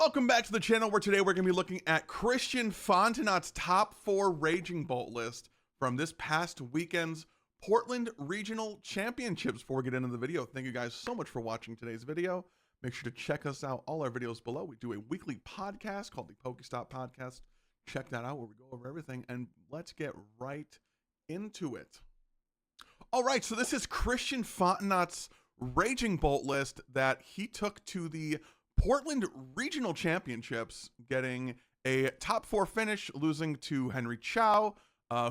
Welcome back to the channel where today we're going to be looking at Christian Fontenot's top 4 Raging Bolt list from this past weekend's Portland Regional Championships. Before we get into the video, thank you guys so much for watching today's video. Make sure to check us out, all our videos below. We do a weekly podcast called the Pokestop Podcast. Check that out where we go over everything, and let's get right into it. All right, so this is Christian Fontenot's Raging Bolt list that he took to the Portland Regional Championships, getting a top 4 finish, losing to Henry Chow,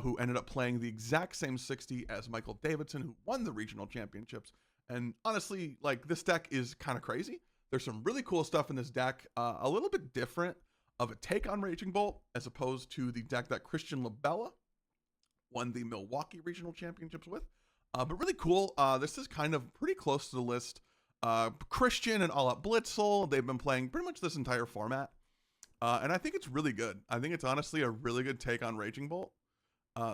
who ended up playing the exact same 60 as Michael Davidson, who won the Regional Championships. And honestly, like, this deck is kind of crazy. There's some really cool stuff in this deck, a little bit different of a take on Raging Bolt as opposed to the deck that Christian Labella won the Milwaukee Regional Championships with. But really cool. This is kind of pretty close to the list. Christian and All Out Blitzel, they've been playing pretty much this entire format. And I think it's really good. I think it's honestly a really good take on Raging Bolt.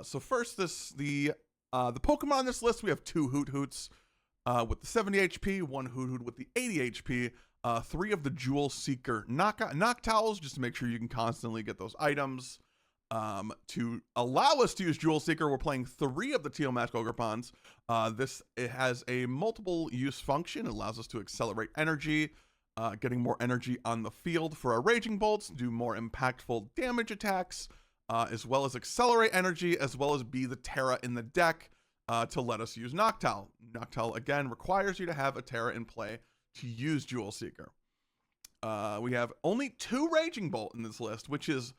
So first, the Pokemon on this list, we have 2 Hoothoots with the 70 HP, 1 Hoothoot with the 80 HP, 3 of the Jewel Seeker Noctowls, just to make sure you can constantly get those items. To allow us to use Jewel Seeker, we're playing 3 of the Teal Mask Ogerpons. It has a multiple use function. It allows us to accelerate energy, getting more energy on the field for our Raging Bolts, do more impactful damage attacks, as well as accelerate energy, as well as be the Terra in the deck to let us use Noctowl. Noctowl, again, requires you to have a Terra in play to use Jewel Seeker. We have only 2 Raging Bolt in this list, which is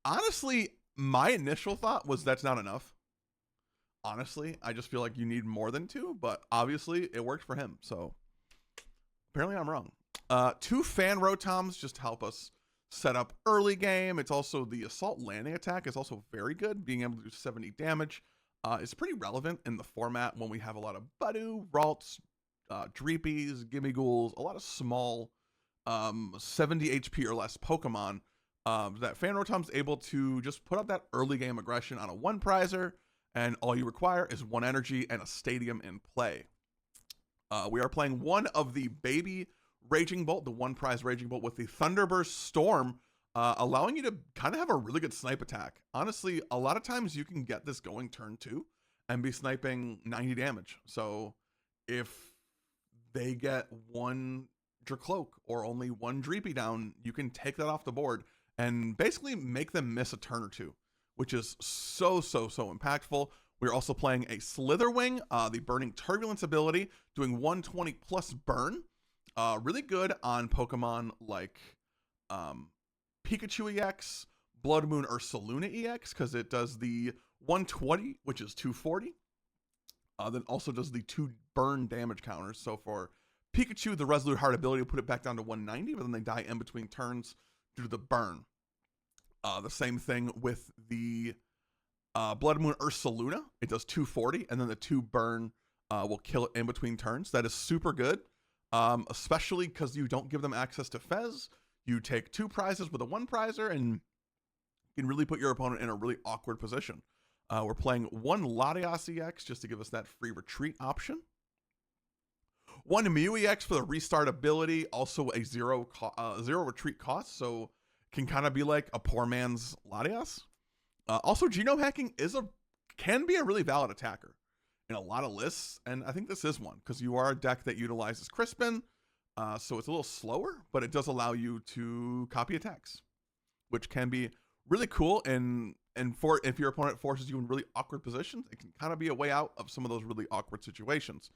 honestly, my initial thought was that's not enough. Honestly, I just feel like you need more than 2, but obviously it worked for him. So apparently I'm wrong. 2 Fan Rotoms just help us set up early game. It's also the Assault Landing attack is also very good. Being able to do 70 damage is pretty relevant in the format when we have a lot of Budu, Ralts, Dreepies, Gimmighouls, a lot of small 70 HP or less Pokemon. That Fan Rotom's able to just put up that early game aggression on a 1 prizer, and all you require is 1 energy and a stadium in play. We are playing 1 of the baby Raging Bolt, the 1 prize Raging Bolt with the Thunderburst Storm, allowing you to kind of have a really good snipe attack. Honestly, a lot of times you can get this going turn 2 and be sniping 90 damage. So if they get 1 Dracloak or only 1 Dreepy down, you can take that off the board and basically make them miss a turn or 2, which is so impactful. We're also playing a Slither Wing, the Burning Turbulence ability, doing 120 plus burn. Really good on Pokemon like Pikachu EX, Bloodmoon Ursaluna EX, because it does the 120, which is 240. Then also does the 2 burn damage counters. So for Pikachu, the Resolute Heart ability will put it back down to 190, but then they die in between turns due to the burn. The same thing with the Bloodmoon Ursaluna. It does 240, and then the 2 burn will kill it in between turns. That is super good, especially because you don't give them access to Fez. You take 2 prizes with a 1 prizer, and you can really put your opponent in a really awkward position. We're playing 1 Latias EX just to give us that free retreat option. 1 MEW EX for the restart ability, also a 0 retreat cost, so can kind of be like a poor man's Latias. Also, genome hacking can be a really valid attacker in a lot of lists, and I think this is one, because you are a deck that utilizes Crispin, so it's a little slower, but it does allow you to copy attacks, which can be really cool, and if your opponent forces you in really awkward positions, it can kind of be a way out of some of those really awkward situations.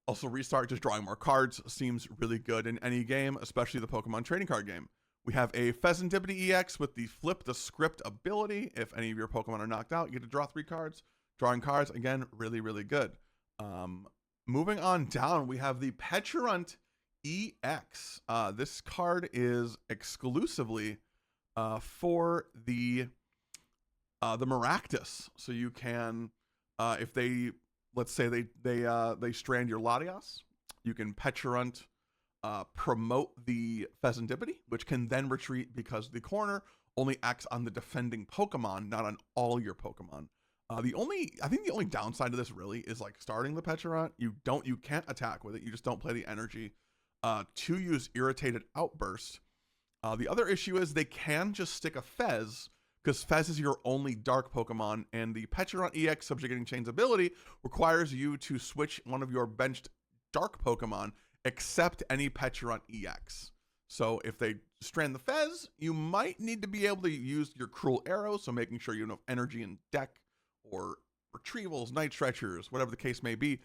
Also, restart, just drawing more cards seems really good in any game, especially the Pokemon trading card game. We have a Fezandipiti EX with the Flip the Script ability. If any of your Pokemon are knocked out, you get to draw 3 cards. Drawing cards, again, really good. Moving on down, we have the Pecharunt EX. This card is exclusively for the Maractus. So you can, if they, let's say they strand your Latias, you can Pecharunt promote the Fezandipiti, which can then retreat because the corner only acts on the defending Pokemon, not on all your Pokemon. I think the only downside to this really is like starting the Pecharunt. You can't attack with it. You just don't play the energy to use Irritated Outburst. The other issue is they can just stick a Fez, because Fez is your only dark Pokemon, and the Pecharunt EX Subjugating Chains ability requires you to switch one of your benched dark Pokemon, except any Pecharunt EX. So if they strand the Fez, you might need to be able to use your Cruel Arrow, so making sure you have enough energy in deck, or retrievals, Night Stretchers, whatever the case may be,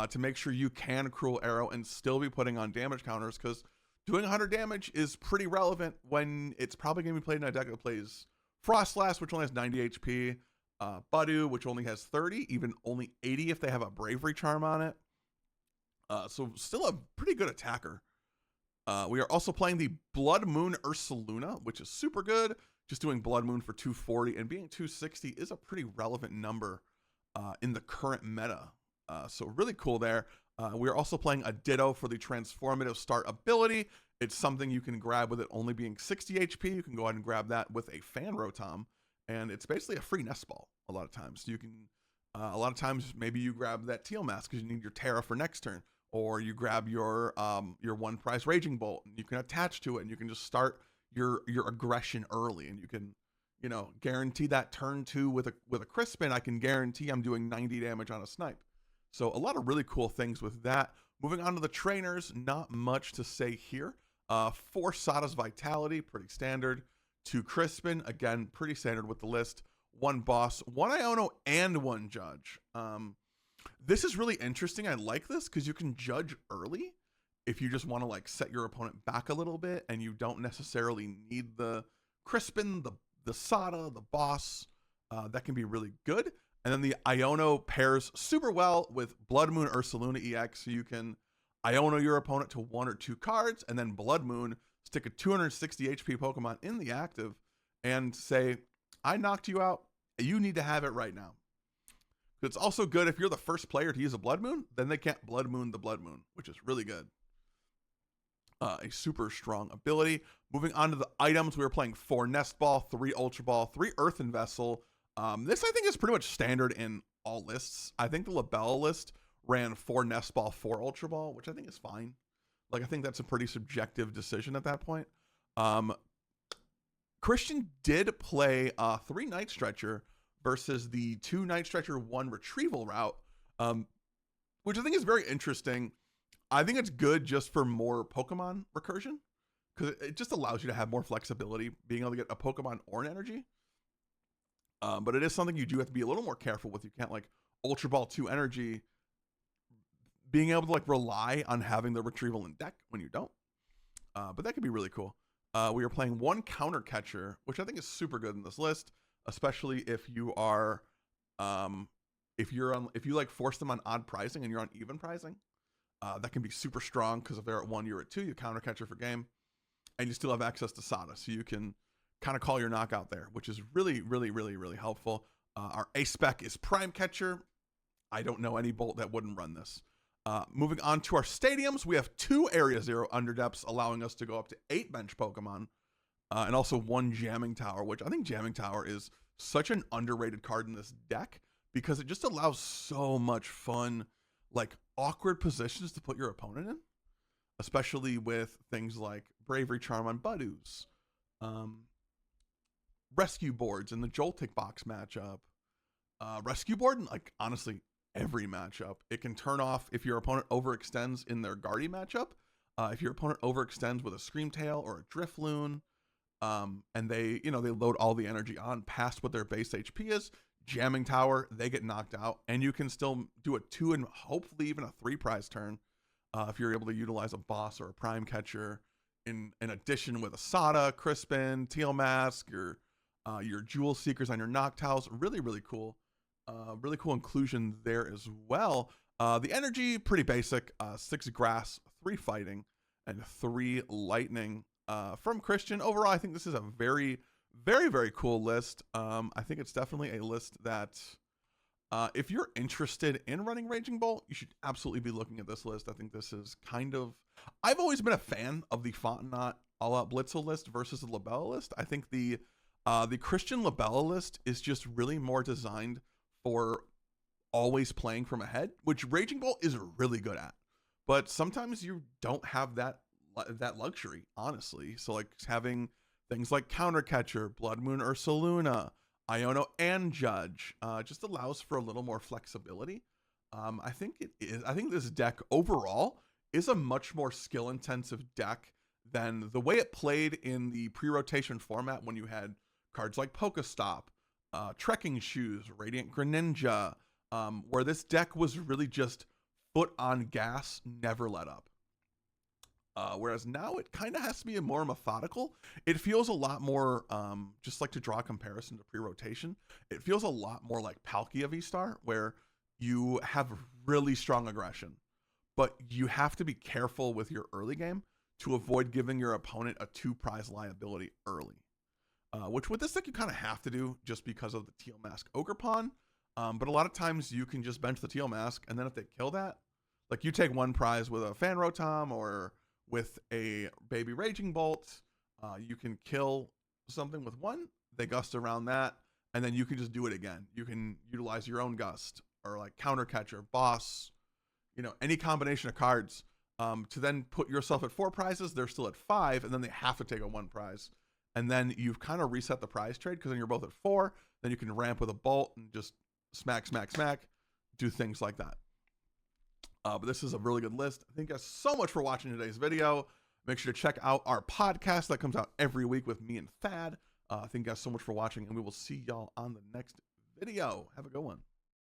to make sure you can Cruel Arrow and still be putting on damage counters, because doing 100 damage is pretty relevant when it's probably going to be played in a deck that plays Frostlass, which only has 90 HP, Budu, which only has 30, even only 80 if they have a Bravery Charm on it. So still a pretty good attacker. We are also playing the Bloodmoon Ursaluna, which is super good. Just doing Bloodmoon for 240 and being 260 is a pretty relevant number in the current meta. So really cool there. We are also playing a Ditto for the Transformative Start ability. It's something you can grab with it only being 60 HP. You can go ahead and grab that with a Fan Rotom, and it's basically a free Nest Ball a lot of times. So you can, a lot of times, maybe you grab that Teal Mask because you need your Terra for next turn, or you grab your one prize Raging Bolt, and you can attach to it, and you can just start your aggression early, and you can, you know, guarantee that turn 2 with a Crispin. I can guarantee I'm doing 90 damage on a snipe. So a lot of really cool things with that. Moving on to the trainers, not much to say here. 4 Sada's Vitality, pretty standard. 2 Crispin, again, pretty standard with the list. 1 Boss, 1 Iono, and 1 Judge. This is really interesting. I like this because you can judge early if you just want to like set your opponent back a little bit and you don't necessarily need the Crispin, the Sada, the Boss. That can be really good. And then the Iono pairs super well with Bloodmoon Ursaluna EX, so you can Iono your opponent to 1 or 2 cards, and then Bloodmoon, stick a 260 HP Pokemon in the active, and say, I knocked you out, you need to have it right now. It's also good if you're the first player to use a Bloodmoon, then they can't Bloodmoon the Bloodmoon, which is really good. A super strong ability. Moving on to the items, we were playing 4 Nest Ball, 3 Ultra Ball, 3 Earthen Vessel. This I think is pretty much standard in all lists. I think the Labella list ran 4 Nest Ball, 4 Ultra Ball, which I think is fine. Like, I think that's a pretty subjective decision at that point. Christian did play 3 Night Stretcher versus the 2 Night Stretcher, 1 Retrieval route, which I think is very interesting. I think it's good just for more Pokemon recursion, because it just allows you to have more flexibility, being able to get a Pokemon or an energy. But it is something you do have to be a little more careful with. You can't like Ultra Ball 2 energy, being able to like rely on having the retrieval in deck when you don't. But that could be really cool. We are playing 1 Counter Catcher, which I think is super good in this list, especially if you are, if you like force them on odd pricing and you're on even pricing. That can be super strong because if they're at 1, you're at 2, you Counter Catcher for game, and you still have access to Sada, so you can kind of call your knockout there, which is really, really, really, really helpful. Our A spec is Prime Catcher. I don't know any Bolt that wouldn't run this. Moving on to our stadiums, we have 2 Area 0 Underdepths, allowing us to go up to 8 bench Pokemon, and also 1 Jamming Tower, which I think Jamming Tower is such an underrated card in this deck because it just allows so much fun, like awkward positions to put your opponent in, especially with things like Bravery Charm on Budus, Rescue Boards in the Joltik box matchup, Rescue Board, and like honestly every matchup. It can turn off if your opponent overextends in their Guardy matchup, if your opponent overextends with a Screamtail or a Drifloon, and they load all the energy on past what their base HP is. Jamming Tower, they get knocked out, and you can still do a 2 and hopefully even a 3 prize turn if you're able to utilize a Boss or a Prime Catcher in addition with a Sada, Crispin, Teal Mask, your Jewel Seekers on your Noctowls. Really, really cool. Really cool inclusion there as well. The energy, pretty basic. 6 Grass, 3 Fighting, and 3 Lightning from Christian. Overall, I think this is a very, very, very cool list. I think it's definitely a list that if you're interested in running Raging Bolt, you should absolutely be looking at this list. I think this is kind of... I've always been a fan of the Fontenot All-Out Blitzel list versus the Labella list. I think the Christian Labella list is just really more designed for always playing from ahead, which Raging Bolt is really good at. But sometimes you don't have that that luxury, honestly. So like having things like Counter Catcher, Bloodmoon Ursaluna, Iono, and Judge just allows for a little more flexibility. I think it is. I think this deck overall is a much more skill-intensive deck than the way it played in the pre-rotation format when you had cards like Pokestop, Trekking Shoes, Radiant Greninja, where this deck was really just foot on gas, never let up. Whereas now it kind of has to be more methodical. It feels a lot more, just like to draw a comparison to pre-rotation, it feels a lot more like Palkia V-Star, where you have really strong aggression, but you have to be careful with your early game to avoid giving your opponent a 2-prize liability early. Which with this deck you kind of have to do just because of the Teal Mask Ogerpon. But a lot of times you can just bench the Teal Mask, and then if they kill that, like you take 1 prize with a Fan Rotom or with a baby Raging Bolt, you can kill something with 1, they gust around that, and then you can just do it again. You can utilize your own gust or like Counter Catcher, Boss, you know, any combination of cards to then put yourself at 4 prizes. They're still at 5, and then they have to take a 1 prize. And then you've kind of reset the prize trade because then you're both at 4. Then you can ramp with a Bolt and just smack, smack, smack, do things like that. But this is a really good list. Thank you guys so much for watching today's video. Make sure to check out our podcast that comes out every week with me and Thad. Thank you guys so much for watching, and we will see y'all on the next video. Have a good one.